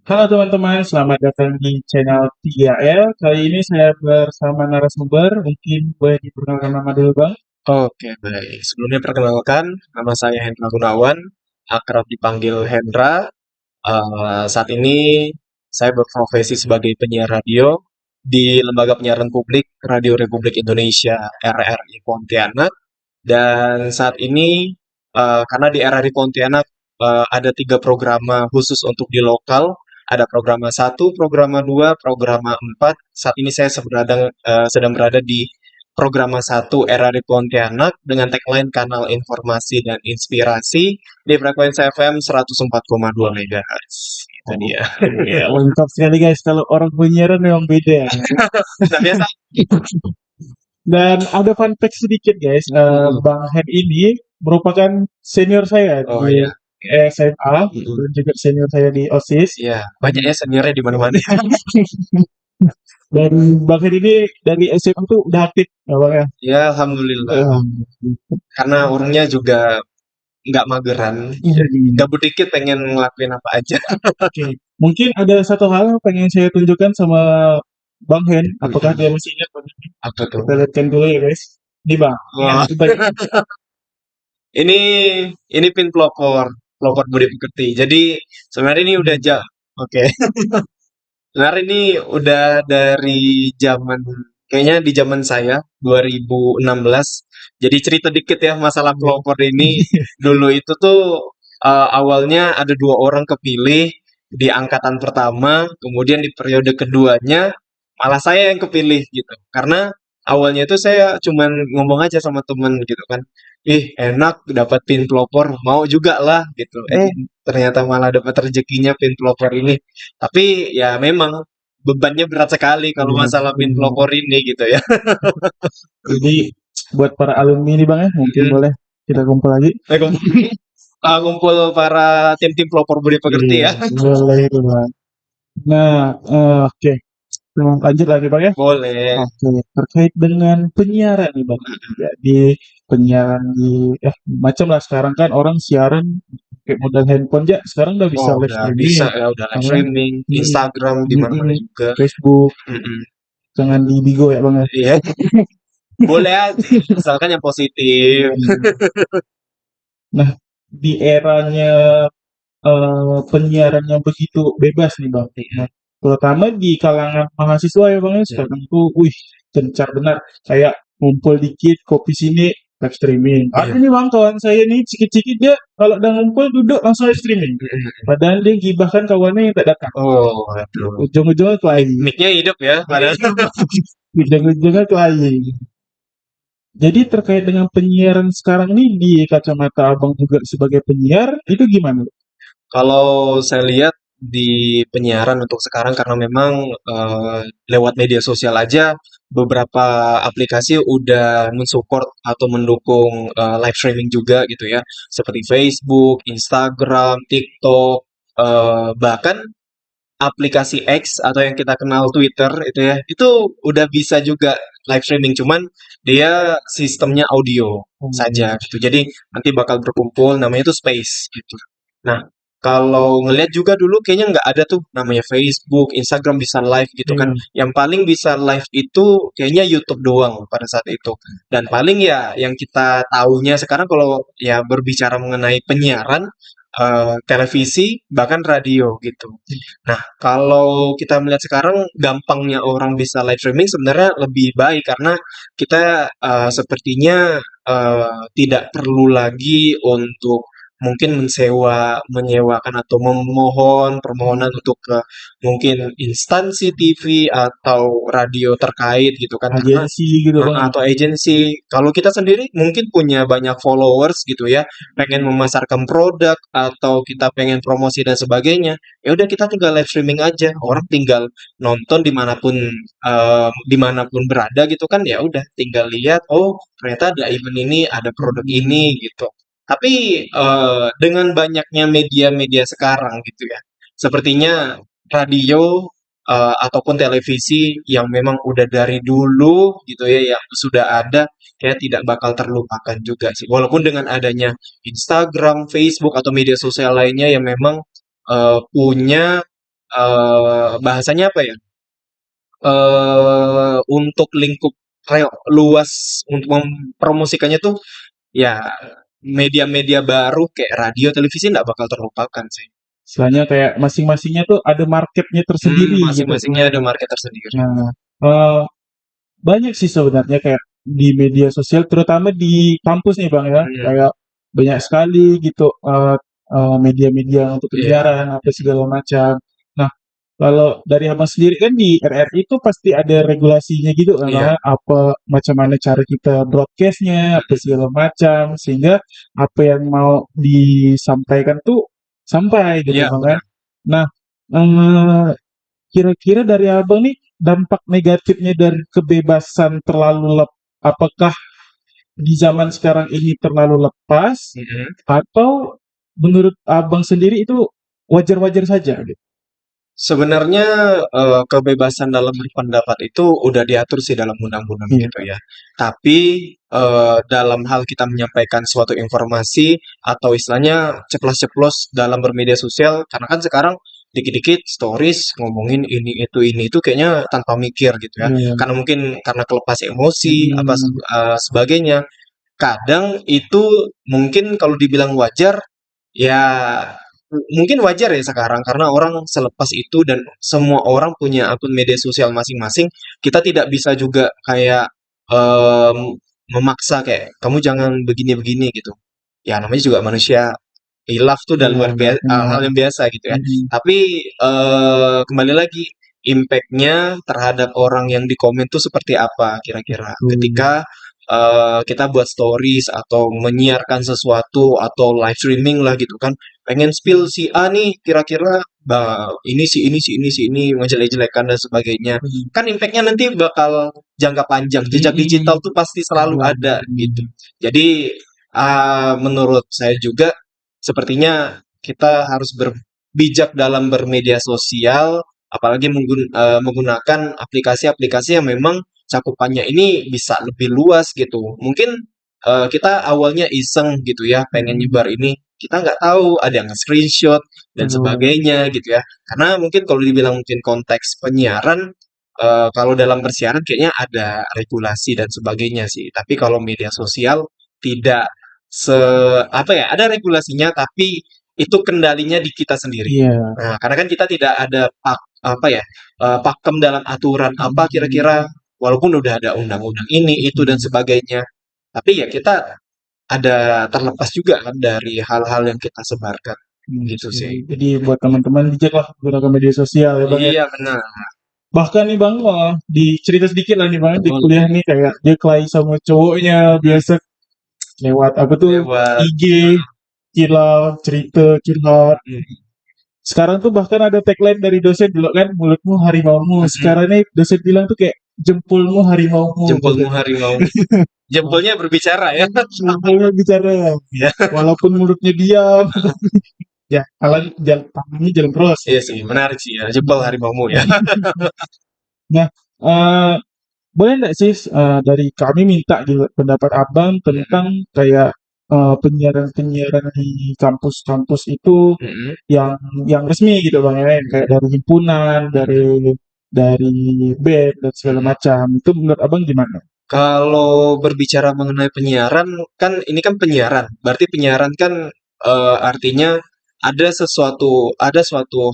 Halo teman-teman, selamat datang di channel 3L. Kali ini saya bersama narasumber, mungkin boleh diperkenalkan nama dulu Bang. Oke, baik. Sebelumnya perkenalkan, nama saya Hendra Gunawan, akrab dipanggil Hendra. Saat ini saya berprofesi sebagai penyiar radio di Lembaga Penyiaran Publik Radio Republik Indonesia RRI Pontianak. Dan saat ini, karena di RRI Pontianak ada 3 program khusus untuk di lokal, ada programa 1, programa 2, programa 4. Saat ini saya sedang berada di programa 1 RRI Pontianak dengan tagline Kanal Informasi dan Inspirasi di frekuensi FM 104,2 MHz. Itu Oh, dia. ya, lengkap sekali guys, kalau orang penyiaran memang beda. Nah, biasa. Dan ada fun fact sedikit guys, Mm-mm. Bang Hen ini merupakan senior saya Oh di iya. SMA, Mm-mm. dan juga senior saya di OSIS. Iya, banyaknya seniornya di mana-mana. Dan Bang Hen ini dari SMA tuh udah aktif, ya Bang ya? Ya, alhamdulillah. Eh, Karena orangnya juga nggak mageran. Gabut dikit pengen ngelakuin apa aja. Oke, mungkin ada satu hal yang pengen saya tunjukkan sama Bang Hen. Apakah Mm-mm. dia masih ingat Bang Hen? Apa tuh? Kita lihatkan dulu ya guys. Ini Bang, ingat Wah, itu tadi. ini ini pin pelopor, pelopor budi pekerti. Jadi sebenarnya ini udah oke. Sebenarnya ini udah dari zaman, kayaknya di zaman saya 2016. Jadi cerita dikit ya masalah pelopor ini. Dulu itu tuh awalnya ada 2 orang kepilih di angkatan pertama, kemudian di periode keduanya malah saya yang kepilih gitu. Karena awalnya itu saya cuman ngomong aja sama temen gitu kan, ih enak dapat pin pelopor, mau juga lah gitu. Ternyata malah dapat rezekinya pin pelopor ini. Tapi ya memang bebannya berat sekali kalau Iya, masalah pin benar. pelopor ini gitu ya. Jadi buat para alumni nih Bang ya, mungkin Mm-mm. boleh kita kumpul lagi. Eh, ngumpul para tim-tim pelopor budi pekerti Iya, ya. boleh itu Bang. Nah, oke. Lanjut lagi Bang ya. Boleh. Oke, terkait dengan penyiaran nih Bang. Jadi penyiaran di macam lah sekarang kan orang siaran kayak modal handphone aja sekarang udah bisa Oh, live udah bisa streaming. ya, udah live Apa? streaming, Mm, Instagram di mana-mana mm, juga. Facebook, Mm-mm. jangan di Bigo ya Bang ya. Iya, boleh aja, asalkan yang positif. Iya. Nah, di eranya penyiaran yang begitu bebas nih Bang. Nah, terutama di kalangan mahasiswa ya Bang ya, Ya. sekarang tuh, wih, gencar benar. Kayak ngumpul dikit, kopi sini, live streaming. Ada Iya. nih Bang, kawan saya nih, cikit-cikit dia kalau udah ngumpul duduk langsung live streaming. Mm-mm. Padahal dia gibahkan kawannya yang tak datang. Oh, aduh. Ujung-ujungnya klien. Mic-nya hidup ya, padahal. Ujung-ujungnya klien. Jadi terkait dengan penyiaran sekarang nih di kacamata Abang juga sebagai penyiar, itu gimana? Kalau saya lihat di penyiaran untuk sekarang karena memang lewat media sosial aja beberapa aplikasi udah mensupport atau mendukung live streaming juga gitu ya, seperti Facebook, Instagram, TikTok, bahkan aplikasi X atau yang kita kenal Twitter itu ya, itu udah bisa juga live streaming, cuman dia sistemnya audio Hmm, saja gitu. Jadi nanti bakal berkumpul namanya itu Space gitu. Nah, kalau ngelihat juga dulu kayaknya nggak ada tuh namanya Facebook, Instagram bisa live gitu kan. iya. Yang paling bisa live itu kayaknya YouTube doang pada saat itu. Dan paling ya yang kita tahunya sekarang kalau ya berbicara mengenai penyiaran, televisi, bahkan radio gitu. Nah, kalau kita melihat sekarang gampangnya orang bisa live streaming sebenarnya lebih baik karena kita sepertinya tidak perlu lagi untuk mungkin menyewakan atau memohon permohonan untuk ke mungkin instansi TV atau radio terkait gitu kan karena Agensi gitu Bang. atau agensi. Kalau kita sendiri mungkin punya banyak followers gitu ya, pengen memasarkan produk atau kita pengen promosi dan sebagainya, ya udah kita tinggal live streaming aja. Orang tinggal nonton dimanapun berada gitu kan, ya udah tinggal lihat, oh ternyata ada event ini, ada produk Hmm, ini gitu. Tapi dengan banyaknya media-media sekarang gitu ya, sepertinya radio ataupun televisi yang memang udah dari dulu gitu ya, yang sudah ada, kayak tidak bakal terlupakan juga sih. Walaupun dengan adanya Instagram, Facebook atau media sosial lainnya yang memang punya bahasanya apa ya? Untuk lingkup luas untuk mempromosikannya tuh ya media-media baru kayak radio, televisi nggak bakal terlupakan sih. Istilahnya kayak masing-masingnya tuh ada marketnya tersendiri gitu Masing-masingnya kan. ada market tersendiri. Nah, eh, banyak sih sebenarnya kayak di media sosial, terutama di kampus nih Bang ya, Hmm, kayak banyak sekali gitu media-media untuk iya, penyiaran apa segala macam. Nah, kalau dari abang sendiri kan di RRI itu pasti ada regulasinya gitu kan Bang iya. ya, apa macam mana cara kita broadcastnya apa segala macam sehingga apa yang mau disampaikan tuh sampai gitu Iya, Bang kan. benar. Nah, eh, kira-kira dari abang nih dampak negatifnya dari kebebasan terlalu apakah di zaman sekarang ini terlalu lepas Mhm. atau menurut abang sendiri itu wajar-wajar saja gitu? Sebenarnya, kebebasan dalam berpendapat itu udah diatur sih dalam undang-undang Iya, gitu ya. Tapi, dalam hal kita menyampaikan suatu informasi atau istilahnya ceplos-ceplos dalam bermedia sosial, karena kan sekarang dikit-dikit stories ngomongin ini itu kayaknya tanpa mikir gitu ya. iya, Karena mungkin karena kelepas emosi, mm, sebagainya. Kadang itu mungkin kalau dibilang wajar, ya mungkin wajar ya sekarang karena orang selepas itu dan semua orang punya akun media sosial masing-masing. Kita tidak bisa juga kayak em, memaksa kayak kamu jangan begini-begini gitu. Ya namanya juga manusia, hilaf tuh udah iya, luar biasa, hal benar, yang biasa gitu ya. mm, Tapi kembali lagi impact-nya terhadap orang yang di komen tuh seperti apa kira-kira betul, ketika kita buat stories atau menyiarkan sesuatu atau live streaming lah gitu kan, pengen spill si A nih kira-kira ini si ini si ini si ini menjelek-jelekan dan sebagainya, mm, kan impactnya nanti bakal jangka panjang, jejak digital tuh pasti selalu iya, ada gitu. Jadi menurut saya juga sepertinya kita harus berbijak dalam bermedia sosial, apalagi menggunakan aplikasi-aplikasi yang memang cakupannya ini bisa lebih luas gitu. Mungkin kita awalnya iseng gitu ya, pengen mm, nyebar ini, kita nggak tahu ada yang screenshot dan betul, sebagainya gitu ya. Karena mungkin kalau dibilang mungkin konteks penyiaran, kalau dalam persiaran kayaknya ada regulasi dan sebagainya sih. Tapi kalau media sosial tidak se apa ya, ada regulasinya tapi itu kendalinya di kita sendiri. iya, Nah, karena kan kita tidak ada apa ya, pakem dalam aturan apa mm, kira-kira walaupun udah ada undang-undang ini, itu dan mm, sebagainya. Tapi ya kita ada terlepas juga kan dari hal-hal yang kita sebarkan. Gitu oke. sih. Jadi buat teman-teman bijak lah gunakan media sosial ya Bang ya. Iya benar. Bahkan nih Bang, di cerita sedikit lah nih Bang, di Boleh. kuliah nih kayak dia kelahi sama cowoknya Hmm, biasa lewat apa tuh lewat IG, kilau, cerita, curhat. hmm, Sekarang tuh bahkan ada tagline dari dosen dulu kan, mulutmu harimaumu. hmm, Sekarang nih dosen bilang tuh kayak jempolmu harimaumu jempolmu katanya. harimau. Jempolnya berbicara ya. Jempolnya bicara, Ya, walaupun mulutnya diam, ya jalan tangannya jalan terus. iya sih, menarik sih ya. Jempol harimaumu ya. Nah, eh, boleh nggak sih dari kami minta gitu pendapat abang tentang kayak penyiaran-penyiaran di kampus-kampus itu Mm-mm. yang resmi gitu bang ya, yang kayak dari himpunan, dari BEM dan segala Mm-mm. macam. Itu menurut abang gimana? Kalau berbicara mengenai penyiaran, kan ini kan penyiaran. Berarti penyiaran kan artinya ada suatu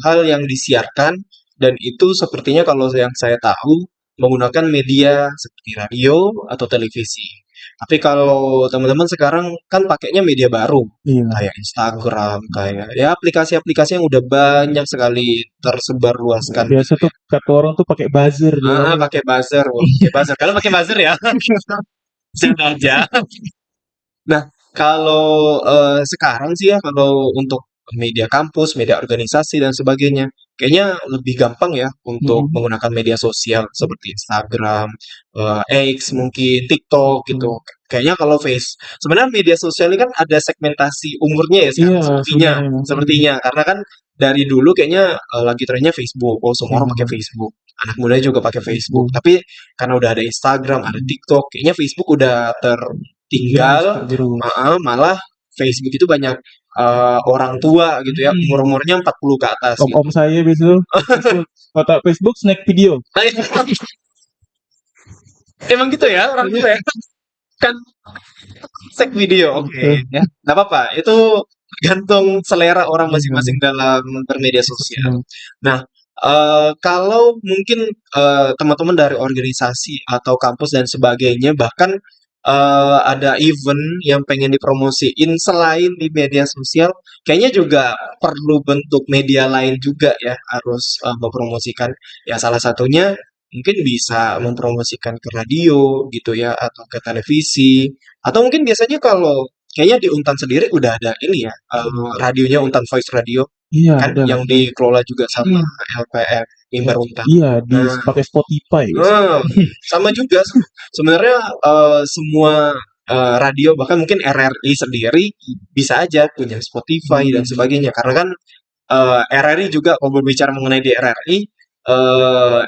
hal yang disiarkan dan itu sepertinya kalau yang saya tahu menggunakan media seperti radio atau televisi. Tapi kalau teman-teman sekarang kan pakainya media baru, Iya, kayak Instagram, kayak ya aplikasi-aplikasi yang udah banyak sekali tersebar luaskan biasa gitu tuh ya. kata orang tuh pakai buzzer dia bang. Pakai buzzer, wah, pakai buzzer. Kalian pakai buzzer ya? Bisa aja. Nah, kalau sekarang sih ya, kalau untuk media kampus, media organisasi dan sebagainya, kayaknya lebih gampang ya untuk Mm-mm. menggunakan media sosial seperti Instagram, X mungkin, TikTok gitu. Betul. Kayaknya kalau sebenarnya media sosial ini kan ada segmentasi umurnya ya Iya sekarang, sepertinya, sebenarnya. sepertinya. Karena kan dari dulu kayaknya lagi trennya Facebook. Oh, semua orang pakai Iya, Facebook. Anak muda juga pakai Facebook. Facebook. Tapi karena udah ada Instagram, ada TikTok, kayaknya Facebook udah Terjerumus tertinggal. tergerus. Malah Facebook itu banyak orang tua gitu ya, Hmm. umur-umurnya 40 ke atas gitu. Om-om saya besok Facebook, kotak Facebook snack video. Emang gitu ya orang tua ya? Kan sek video, oke ya. Nggak apa-apa, itu tergantung selera orang masing-masing dalam bermedia sosial. Nah, kalau mungkin teman-teman dari organisasi atau kampus dan sebagainya, bahkan ada event yang pengen dipromosiin selain di media sosial, kayaknya juga perlu bentuk media lain juga ya, harus mempromosikan. Ya salah satunya mungkin bisa mempromosikan ke radio gitu ya, atau ke televisi, atau mungkin biasanya kalau kayaknya di Untan sendiri udah ada ini ya, radionya Untan Voice Radio Iya, kan ada. yang dikelola juga sama Hmm. LPF Mimbar Untan. Iya, Nah, pakai Spotify. sama juga sebenarnya semua radio bahkan mungkin RRI sendiri bisa aja punya Spotify dan sebagainya karena kan RRI juga kalau berbicara mengenai di RRI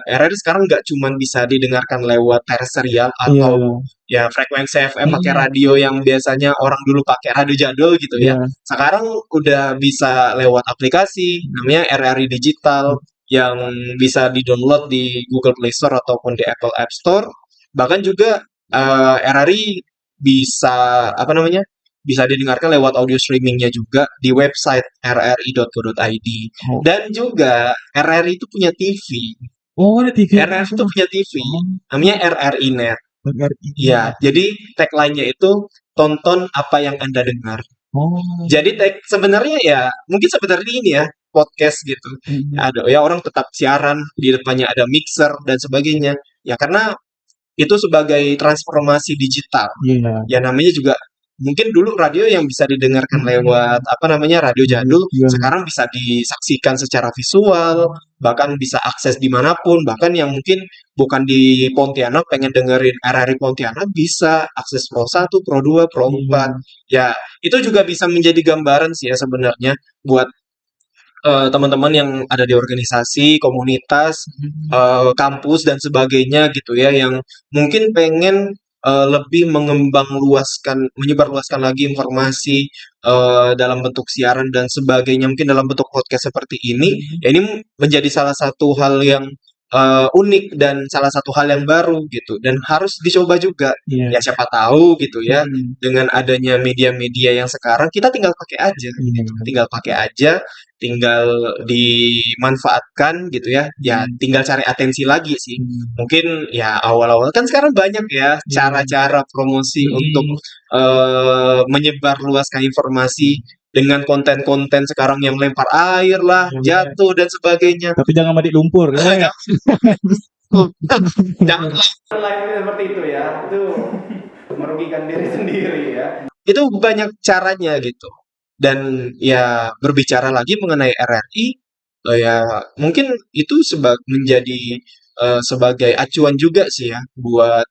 RRI sekarang nggak cuma bisa didengarkan lewat terestrial Iya. atau ya frekuensi FM pakai radio yang biasanya orang dulu pakai radio jadul gitu ya. Iya. Sekarang udah bisa lewat aplikasi namanya RRI Digital yang bisa di-download di Google Play Store ataupun di Apple App Store. Bahkan juga RRI bisa apa namanya? Bisa didengarkan lewat audio streamingnya juga di website rri.co.id. Oh. Dan juga RRI itu punya TV. Oh, ada TV. RRI itu punya TV. Namanya RRI Net. RRI. Ya, jadi tagline-nya itu tonton apa yang Anda dengar. Oh. Jadi sebenarnya ya mungkin sebenarnya ini ya podcast gitu. Ada ya orang tetap siaran di depannya ada mixer dan sebagainya. Ya karena itu sebagai transformasi digital. Iya. Ya namanya juga mungkin dulu radio yang bisa didengarkan lewat apa namanya radio jadul, sekarang bisa disaksikan secara visual, bahkan bisa akses dimanapun, bahkan yang mungkin bukan di Pontianak pengen dengerin RRI Pontianak bisa akses Pro 1, Pro 2, Pro 4. Ya, itu juga bisa menjadi gambaran sih ya sebenarnya buat teman-teman yang ada di organisasi, komunitas, kampus dan sebagainya gitu ya, yang mungkin pengen lebih menyebarluaskan lagi informasi dalam bentuk siaran dan sebagainya, mungkin dalam bentuk podcast seperti ini. Ya ini menjadi salah satu hal yang unik dan salah satu hal yang baru gitu, dan harus dicoba juga. Ya siapa tahu gitu ya, dengan adanya media-media yang sekarang kita tinggal pakai aja, tinggal dimanfaatkan gitu ya. Ya tinggal cari atensi lagi sih. Mungkin ya awal-awal kan sekarang banyak ya cara-cara promosi untuk menyebarluaskan informasi dengan konten-konten sekarang yang lempar air lah, jatuh dan sebagainya. Tapi jangan mandi lumpur. Jangan seperti itu ya, itu merugikan diri sendiri ya. Itu banyak caranya gitu. Dan ya berbicara lagi mengenai RRI, ya mungkin itu menjadi sebagai acuan juga sih ya buat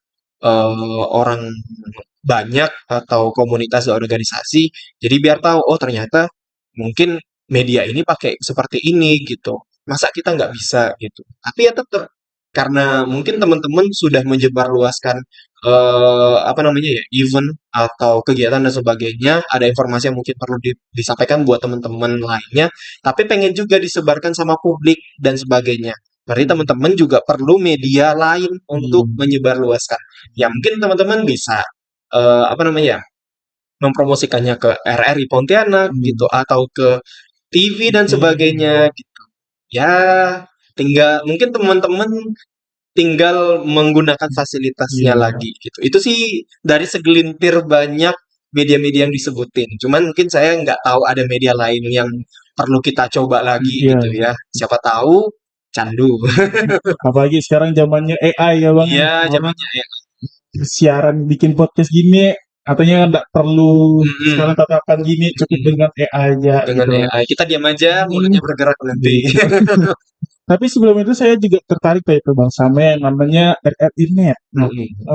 orang banyak atau komunitas dan organisasi. Jadi biar tahu, oh ternyata mungkin media ini pakai seperti ini gitu. Masa kita nggak bisa gitu. Tapi ya tetap karena mungkin teman-teman sudah menyebarluaskan apa namanya ya event atau kegiatan dan sebagainya, ada informasi yang mungkin perlu disampaikan buat teman-teman lainnya, tapi pengen juga disebarkan sama publik dan sebagainya. Berarti teman-teman juga perlu media lain untuk menyebarluaskan. Ya mungkin teman-teman bisa apa namanya ya mempromosikannya ke RRI Pontianak gitu atau ke TV dan sebagainya gitu. Ya tinggal mungkin teman-teman tinggal menggunakan fasilitasnya lagi gitu. Itu sih dari segelintir banyak media-media yang disebutin. Cuman mungkin saya nggak tahu ada media lain yang perlu kita coba lagi gitu ya. Siapa tahu candu. Apalagi sekarang zamannya AI ya bang. Iya, zamannya ya. Siaran bikin podcast gini, katanya nggak perlu sekarang tatapan gini, cukup dengan AI aja. Dengan gitu. AI kita diam aja, mulutnya bergerak nanti. Tapi sebelum itu saya juga tertarik kayak itu bang sama yang namanya RRI Net. Nah,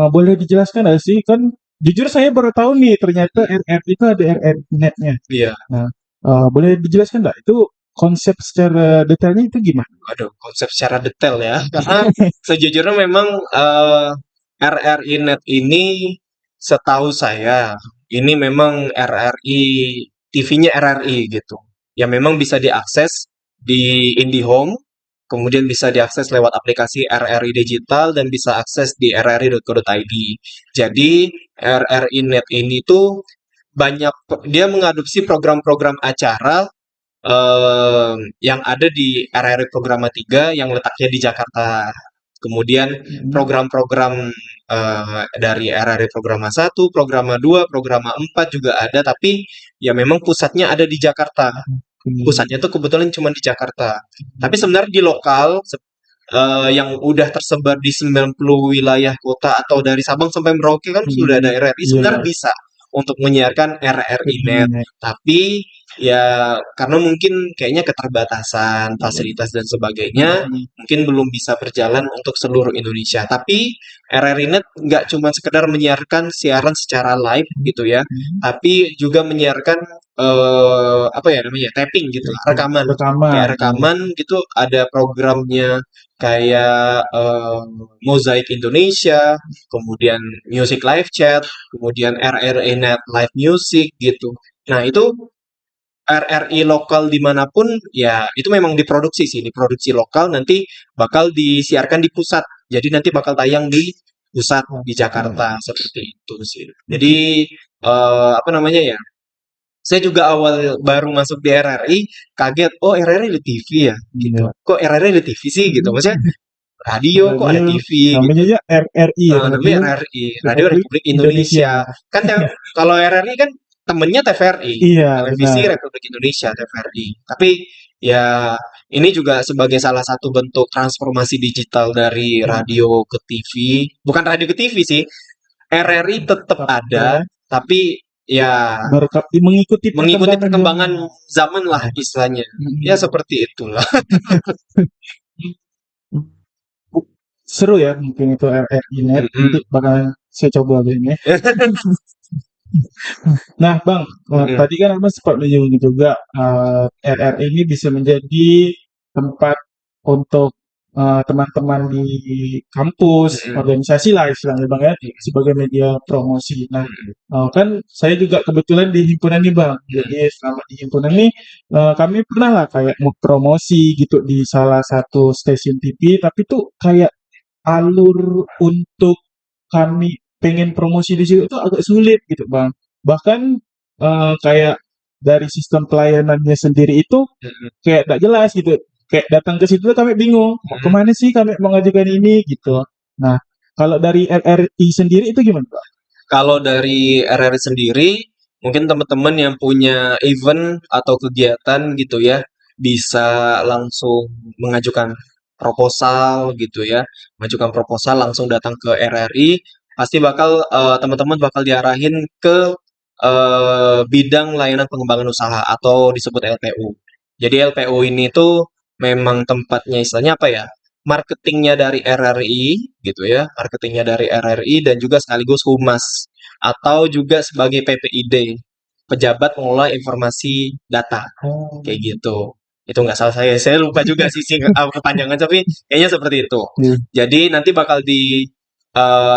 boleh dijelaskan nggak sih kan? Jujur saya baru tahu nih ternyata RRI itu ada RRI Netnya. Iya. Nah, boleh dijelaskan nggak itu konsep secara detailnya itu gimana? Aduh, konsep secara detail ya. Karena sejujurnya memang RRI Net ini setahu saya ini memang RRI TV-nya RRI gitu. Ya memang bisa diakses di IndiHome, kemudian bisa diakses lewat aplikasi RRI Digital dan bisa akses di rri.co.id. Jadi RRI Net ini tuh dia mengadopsi program-program acara yang ada di RRI Programa 3 yang letaknya di Jakarta. Kemudian program-program dari RRI Programa 1, Programa 2, Programa 4 juga ada, tapi ya memang pusatnya ada di Jakarta. Pusatnya tuh kebetulan cuma di Jakarta. Tapi sebenarnya di lokal yang udah tersebar di 90 wilayah kota atau dari Sabang sampai Merauke kan sudah ada RRI. Sebenarnya bisa untuk menyiarkan RRI Net. Tapi ya karena mungkin kayaknya keterbatasan fasilitas dan sebagainya, mungkin belum bisa berjalan untuk seluruh Indonesia. Tapi RRI Net nggak cuma sekedar menyiarkan siaran secara live gitu ya, tapi juga menyiarkan apa ya namanya tapping gitu, rekaman. Kayak rekaman gitu, ada programnya kayak Mosaic Indonesia, kemudian Music Live Chat, kemudian RRI Net Live Music gitu. Nah itu RRI lokal dimanapun ya itu memang diproduksi lokal, nanti bakal disiarkan di pusat. Jadi nanti bakal tayang di pusat di Jakarta seperti itu sih. Jadi apa namanya ya? Saya juga awal baru masuk di RRI kaget, oh RRI ada TV ya gitu. Kok RRI ada TV sih gitu. Maksudnya radio kok ada TV gitu. Namanya aja RRI ya. Namanya RRI, Radio Republik Indonesia. Kan kalau RRI kan temennya TVRI, Televisi Republik Indonesia TVRI. Tapi ya ini juga sebagai salah satu bentuk transformasi digital dari radio ke TV. Bukan radio ke TV sih. RRI tetap ada, tapi ya mengikuti perkembangan zaman lah istilahnya. Ya seperti itulah. Seru ya mungkin itu RRI Net. Nanti bakal saya coba ini. Nah Bang, tadi kan Abang sempat menyinggung juga RRI ini bisa menjadi tempat untuk teman-teman di kampus, organisasi lah istilahnya Bang ya, sebagai media promosi. Nah, kan saya juga kebetulan di himpunan nih Bang. Jadi selama di himpunan nih kami pernah lah kayak mau promosi gitu di salah satu stasiun TV, tapi tuh kayak alur untuk kami pengen promosi di situ tuh agak sulit gitu Bang. Bahkan kayak dari sistem pelayanannya sendiri itu kayak tak jelas gitu. Kayak datang ke situ kami bingung, mau kemana sih kami mengajukan ini gitu. Nah, kalau dari RRI sendiri itu gimana Pak? Kalau dari RRI sendiri, mungkin teman-teman yang punya event atau kegiatan gitu ya, bisa langsung mengajukan proposal gitu ya, mengajukan proposal langsung datang ke RRI, pasti bakal teman-teman bakal diarahin ke bidang layanan pengembangan usaha atau disebut LPU. Jadi LPU ini tuh memang tempatnya istilahnya apa ya? Marketingnya dari RRI gitu ya, marketingnya dari RRI dan juga sekaligus humas atau juga sebagai PPID, pejabat pengelola informasi data, kayak gitu. Itu nggak salah saya lupa juga sih kepanjangan tapi kayaknya seperti itu. Jadi nanti bakal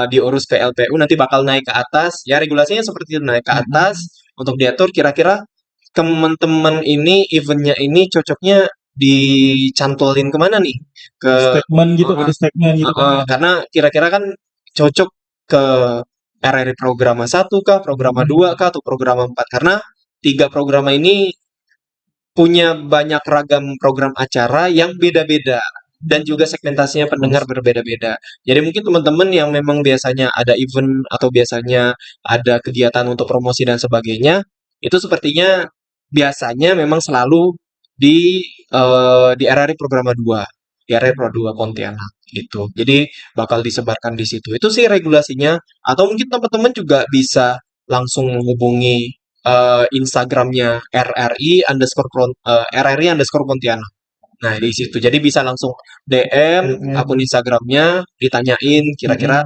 diurus ke LPU, nanti bakal naik ke atas, ya regulasinya seperti itu, naik ke atas untuk diatur kira-kira teman-teman ini eventnya ini cocoknya dicantolin kemana nih? Ke Statement gitu, ada statement gitu. karena kira-kira kan cocok ke RRI Programa 1 kah, Programa 2 kah, atau Programa 4. Karena 3 programa ini punya banyak ragam program acara yang beda-beda dan juga segmentasinya pendengar berbeda-beda. Jadi mungkin teman-teman yang memang biasanya ada event atau biasanya ada kegiatan untuk promosi dan sebagainya, itu sepertinya biasanya memang selalu di RRI Programa 2, di RRI Pro 2 Pontianak gitu. Jadi bakal disebarkan di situ. Itu sih regulasinya. Atau mungkin teman-teman juga bisa langsung menghubungi Instagramnya RRI_RRI_ Pontianak. Nah di situ. Jadi bisa langsung DM akun Instagramnya, ditanyain kira-kira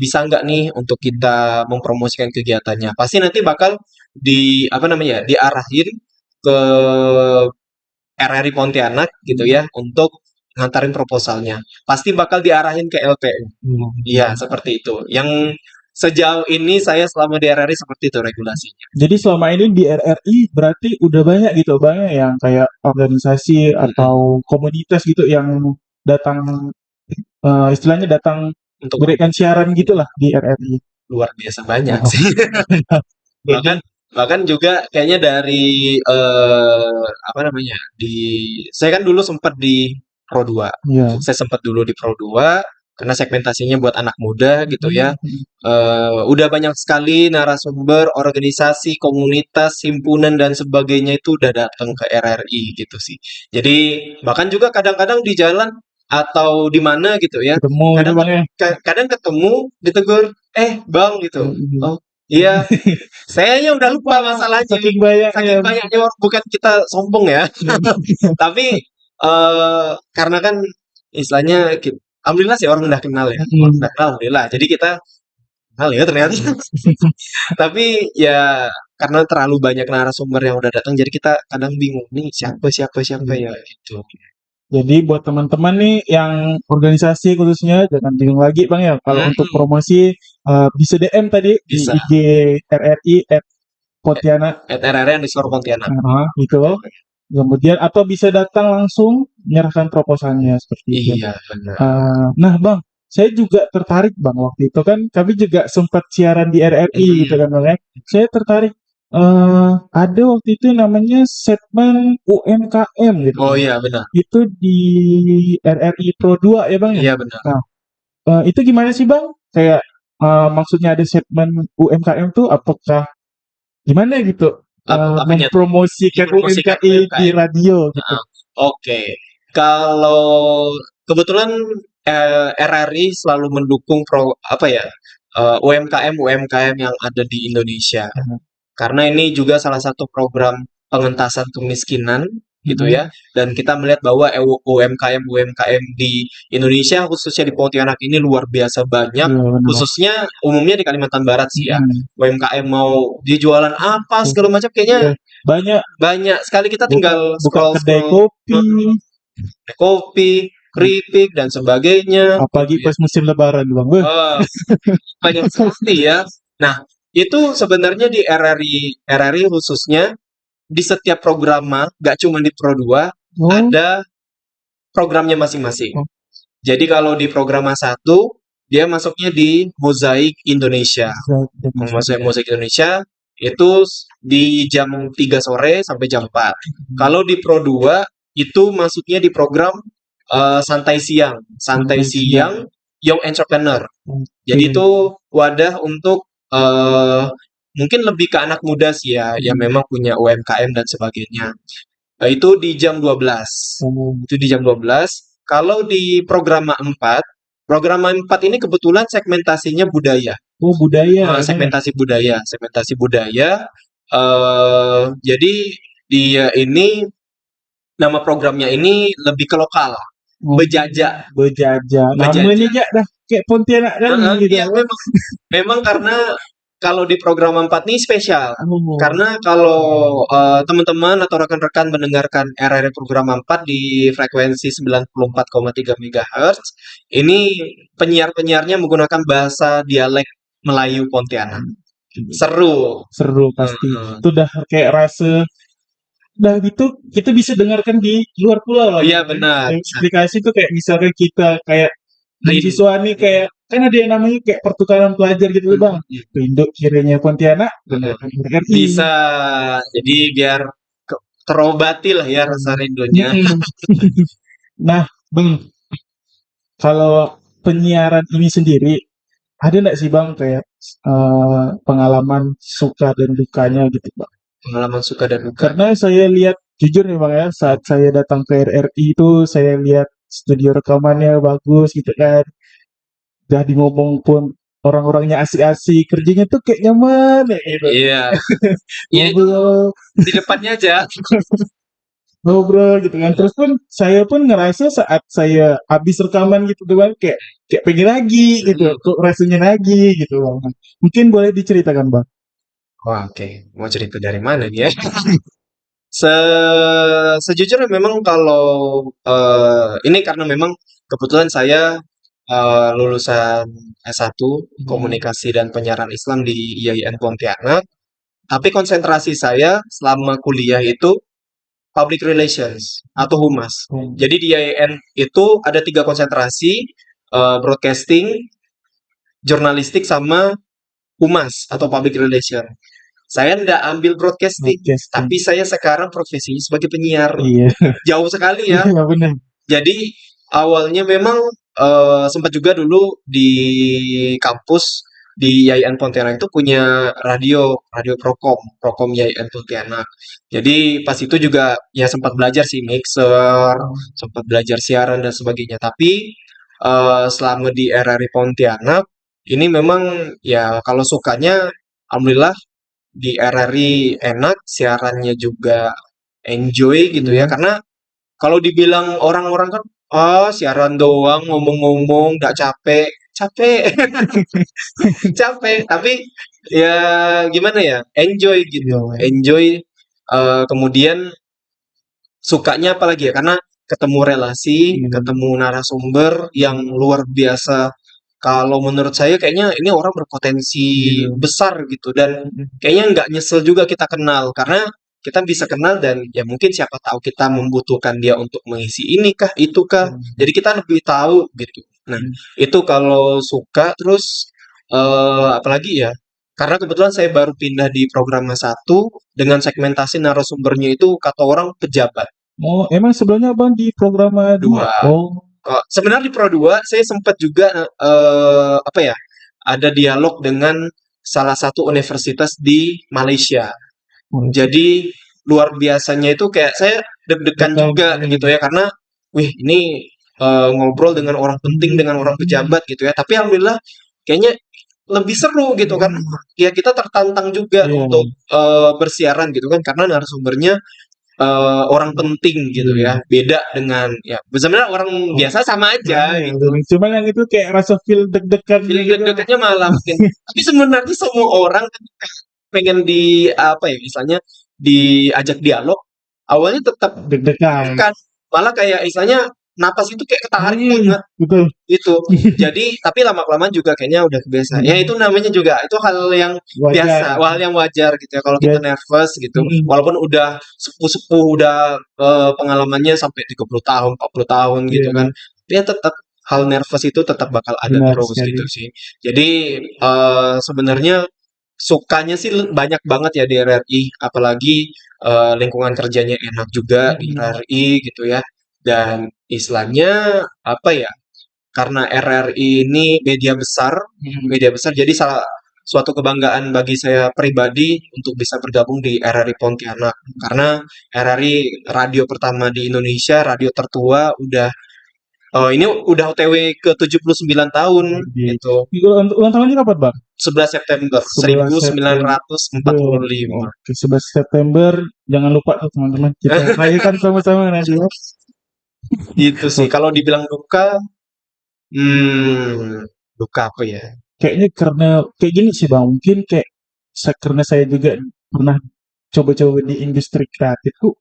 bisa nggak nih untuk kita mempromosikan kegiatannya. Pasti nanti bakal diarahin ke RRI Pontianak gitu ya untuk ngantarin proposalnya. Pasti bakal diarahin ke LPU. Iya, seperti itu. Yang sejauh ini saya selama di RRI seperti itu regulasinya. Jadi selama ini di RRI berarti udah banyak gitu Bang ya, yang kayak organisasi atau komunitas gitu yang datang istilahnya datang Untuk berikan siaran gitulah di RRI. luar biasa banyak Oh. sih. bahkan Jadi bahkan juga kayaknya dari apa namanya, di saya kan dulu sempat di Pro 2. ya. Saya sempat dulu di Pro 2 karena segmentasinya buat anak muda gitu ya. Hmm. Udah banyak sekali narasumber, organisasi, komunitas, himpunan dan sebagainya itu udah datang ke RRI gitu sih. Jadi bahkan juga kadang-kadang di jalan atau di mana gitu ya, Ketemu itu kadang Bang ya. kadang ketemu ditegur, Bang gitu. Hmm. Oh iya, sayanya udah lupa masalahnya. Saking banyaknya. Saking banyaknya orang, bukan kita sombong ya. Tapi karena kan istilahnya alhamdulillah sih orang udah kenal ya. Orang udah kenal, alhamdulillah. Jadi kita kenal ya ternyata. Tapi ya karena terlalu banyak narasumber yang udah datang, jadi kita kadang bingung nih siapa ya gitu. Jadi buat teman-teman nih yang organisasi khususnya jangan bingung lagi Bang ya. Kalau untuk promosi bisa DM tadi di Bisa. IG RRI @Pontianak @RRI_Pontianak. gitu. Kemudian atau bisa datang langsung menyerahkan proposalnya seperti itu. Iya benar. Nah Bang, saya juga tertarik Bang waktu itu kan kami juga sempat siaran di RRI gitu kan Bang ya. Saya tertarik ada waktu itu namanya segmen UMKM gitu. Oh iya benar. Itu di RRI Pro 2 ya Bang ya? Iya benar. Nah, itu gimana sih Bang? Kayak maksudnya ada segmen UMKM tuh apakah gimana gitu? Apanya tuh? Mempromosikan Dipromosikan UMKM di UMKM. radio gitu. Oke. Kalau kebetulan RRI selalu mendukung apa ya, UMKM yang ada di Indonesia. Karena ini juga salah satu program pengentasan kemiskinan gitu ya. Dan kita melihat bahwa UMKM di Indonesia khususnya di Pontianak ini luar biasa banyak, Iya, benar. khususnya umumnya di Kalimantan Barat sih ya. UMKM mau dijualan apa segala macam kayaknya Banyak banyak sekali, kita tinggal buka kedai scroll kopi, keripik dan sebagainya. apalagi pas musim lebaran Bang. Wah, Oh, banyak sekali ya. Nah, itu sebenarnya di RRI khususnya di setiap program, gak cuma di Pro 2, ada programnya masing-masing. Jadi kalau di program 1, dia masuknya di Mozaik Indonesia. Mozaik Indonesia itu di jam 3 sore sampai jam 4. Kalau di Pro 2 itu masuknya di program santai siang Young Entrepreneur. Jadi itu wadah untuk mungkin lebih ke anak muda sih ya, yang memang punya UMKM dan sebagainya. Itu di jam 12. Itu di jam 12. Kalau di program 4 ini kebetulan segmentasinya budaya. budaya. Segmentasi budaya. Jadi dia ini nama programnya ini lebih ke lokal. Bejajah. Namanya aja dah kayak Pontianak kan gitu. Iya, memang karena kalau di program 4 ini spesial. Karena kalau teman-teman atau rekan-rekan mendengarkan RRI program 4 di frekuensi 94,3 MHz, ini penyiar-penyiarnya menggunakan bahasa dialek Melayu Pontianak. Seru pasti. Itu udah kayak rasa udah gitu kita bisa dengarkan di luar pulau lah. Iya benar. Eksplikasi itu kayak misalkan kita kayak mahasiswa nih kayak kan ada yang namanya kayak pertukaran pelajar gitu Bang. Rindu kirinya Pontianak bisa, jadi biar terobati lah ya rasa rindunya. Nah Bang, kalau penyiaran ini sendiri ada nggak sih Bang kayak pengalaman suka dan dukanya gitu Bang? Pengalaman suka dan duka. Karena saya lihat jujur nih Bang ya, saat saya datang ke RRI itu saya lihat studio rekamannya bagus gitu kan. Udah ngomong pun orang-orangnya asik-asik, kerjanya tuh kayak nyaman ya gitu. Iya. Ngobrol di depannya aja. ngobrol gitu kan. Terus pun saya pun ngerasa saat saya habis rekaman gitu tuh Bang, kayak pengen lagi gitu, kok rasanya lagi gitu Bang. Mungkin boleh diceritakan Bang. Wah, oke. Mau cerita dari mana nih ya? Sejujurnya memang kalau ini karena memang kebetulan saya lulusan S1 Komunikasi dan Penyiaran Islam di IAIN Pontianak. Tapi konsentrasi saya selama kuliah itu Public Relations atau Humas. Jadi di IAIN itu ada 3 konsentrasi, broadcasting, jurnalistik, sama Humas atau Public Relation. Saya nggak ambil broadcasting, tapi saya sekarang profesinya sebagai penyiar. Iya. Jauh sekali ya. Iya benar. Jadi awalnya memang sempat juga dulu di kampus di IAIN Pontianak itu punya radio Prokom IAIN Pontianak. Jadi pas itu juga ya sempat belajar sih mixer, sempat belajar siaran dan sebagainya. Tapi selama di RRI Pontianak ini memang ya kalau sukanya alhamdulillah di RRI enak, siarannya juga enjoy gitu ya. Karena kalau dibilang orang-orang kan, siaran doang, ngomong-ngomong, nggak capek. Capek, capek. Tapi ya gimana ya, enjoy gitu. Enjoy, kemudian sukanya apalagi ya, karena ketemu relasi, ketemu narasumber yang luar biasa. Kalau menurut saya kayaknya ini orang berpotensi besar gitu, dan kayaknya nggak nyesel juga kita kenal, karena kita bisa kenal dan ya mungkin siapa tahu kita membutuhkan dia untuk mengisi ini kah, itu kah. Jadi kita lebih tahu gitu. Nah, itu kalau suka. Terus apalagi ya? Karena kebetulan saya baru pindah di program satu dengan segmentasi narasumbernya itu kata orang pejabat. Oh, emang sebelumnya Bang di program 2? Dua. Oh, Sebenarnya di Pro 2 saya sempat juga apa ya? Ada dialog dengan salah satu universitas di Malaysia. Jadi luar biasanya itu kayak saya deg-degan juga gitu ya, karena wih ini ngobrol dengan orang penting, dengan orang pejabat gitu ya. Tapi alhamdulillah kayaknya lebih seru gitu kan. Ya kita tertantang juga untuk bersiaran gitu kan, karena narasumbernya orang penting gitu ya. Beda dengan ya sebenarnya orang biasa sama aja gitu. Cuman yang itu kayak rasa feel deg-degan Feeling gitu. deg-degannya malah mungkin. Tapi sebenarnya semua orang ketika pengen di apa ya, misalnya diajak dialog, awalnya tetap Deg-degan. kan, malah kayak istilahnya napas itu kayak ketarik banget Betul. itu. Jadi tapi lama-kelamaan juga kayaknya udah kebiasa. Ya itu namanya juga itu hal yang biasa, hal yang wajar gitu ya kalau kita nervous gitu. Walaupun udah sepuh-sepuh, udah pengalamannya sampai 30 tahun, 40 tahun gitu kan. Tapi ya tetap hal nervous itu tetap bakal ada terus gitu sih. Jadi sebenarnya sukanya sih banyak banget ya di RRI, apalagi lingkungan kerjanya enak juga di RRI gitu ya. Dan istilahnya apa ya? Karena RRI ini media besar, jadi suatu kebanggaan bagi saya pribadi untuk bisa bergabung di RRI Pontianak. Karena RRI radio pertama di Indonesia, radio tertua, ini udah OTW ke 79 tahun gitu. Ulang tahunnya kapan, Bang? 11 September 1945. Oke, 11 September. Jangan lupa tuh teman-teman, kita rayakan sama-sama nanti ya. Gitu sih. Kalau dibilang duka, duka apa ya? Kayaknya karena kayak gini sih Bang, mungkin kayak karena saya juga pernah coba-coba di industri kreatif tuh,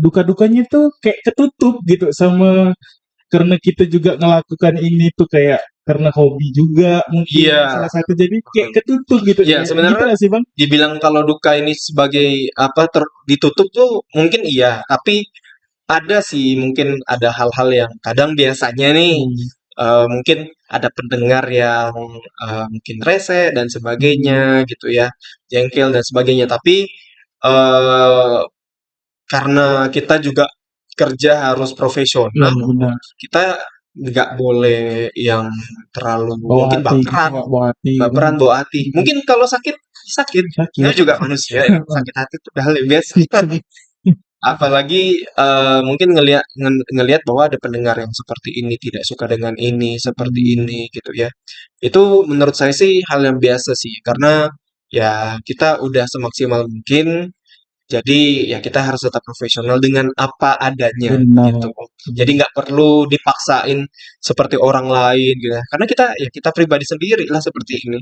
duka-dukanya tuh kayak ketutup gitu sama karena kita juga ngelakukan ini tuh kayak karena hobi juga mungkin salah satu, jadi kayak ketutup gitu. Iya, sebenarnya gitu sih Bang. Dibilang kalau duka ini sebagai apa ditutup tuh mungkin iya, tapi ada sih mungkin ada hal-hal yang kadang biasanya nih mungkin ada pendengar yang mungkin rese dan sebagainya gitu ya, jengkel dan sebagainya. Tapi karena kita juga kerja harus profesional, kita nggak boleh yang terlalu mungkin baperan, bawa hati. Mungkin kalau sakit, kita juga manusia ya. Sakit hati itu hal yang biasa. Apalagi mungkin ngelihat bahwa ada pendengar yang seperti ini, tidak suka dengan ini, seperti ini gitu ya. Itu menurut saya sih hal yang biasa sih, karena ya kita udah semaksimal mungkin. Jadi ya kita harus tetap profesional dengan apa adanya gitu. Jadi nggak perlu dipaksain seperti orang lain gitu. Karena kita pribadi sendiri lah seperti ini.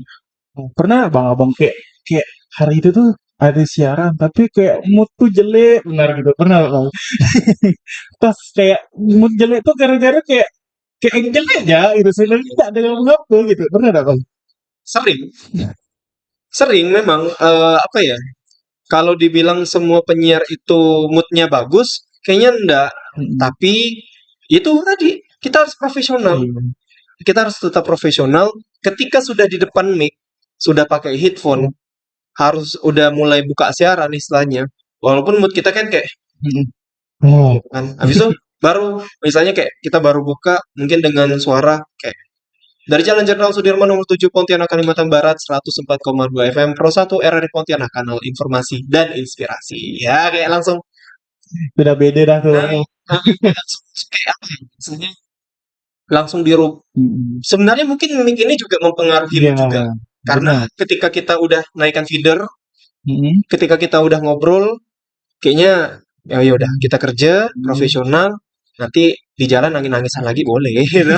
Pernah Abang kayak hari itu tuh ada siaran tapi kayak mood tuh jelek benar gitu, pernah Bang? Terus kayak mood jelek tuh gara-gara kayak kayak enggak aja gitu, sebenarnya tidak ada yang apa gitu. Pernah enggak, Bang? Sering, sering memang apa ya? Kalau dibilang semua penyiar itu moodnya bagus, kayaknya enggak. Mm-mm. Tapi itu tadi kita harus profesional. Iya. Kita harus tetap profesional. Ketika sudah di depan mic, sudah pakai headphone, harus udah mulai buka siaran istilahnya. Walaupun mood kita kan kayak Mm-mm. Oh, kan. Habis itu baru misalnya kayak kita baru buka mungkin dengan suara kayak dari Jalan Jenderal Sudirman nomor 7 Pontianak Kalimantan Barat 104,2 FM Pro 1 RRI Pontianak kanal informasi dan inspirasi. Ya kayak langsung sudah beda dah tuh. nah, langsung kayak apa ya, maksudnya langsung dirub. Mm-mm. Sebenarnya mungkin mic ini juga mempengaruhi Iya, mood juga. Karena benar. ketika kita udah naikkan feeder, Mm-mm. ketika kita udah ngobrol, kayaknya ya udah kita kerja profesional, nanti di jalan nangis-nangisan lagi boleh gitu.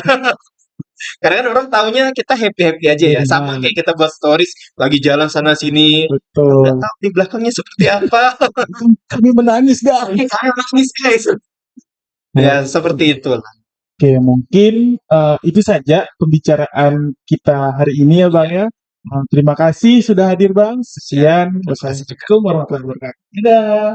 Karena kan orang taunya kita happy-happy aja ya, sama Benar, kayak kita buat stories lagi jalan sana sini, betul. nggak tahu di belakangnya seperti apa. Kami menangis dah. Saya nangis guys. Ya seperti itulah. Oke, mungkin itu saja pembicaraan kita hari ini ya, Bang ya. Terima kasih sudah hadir, Bang. Sekian. Terima kasih juga. Wassalamualaikum warahmatullahi wabarakatuh. Dadah.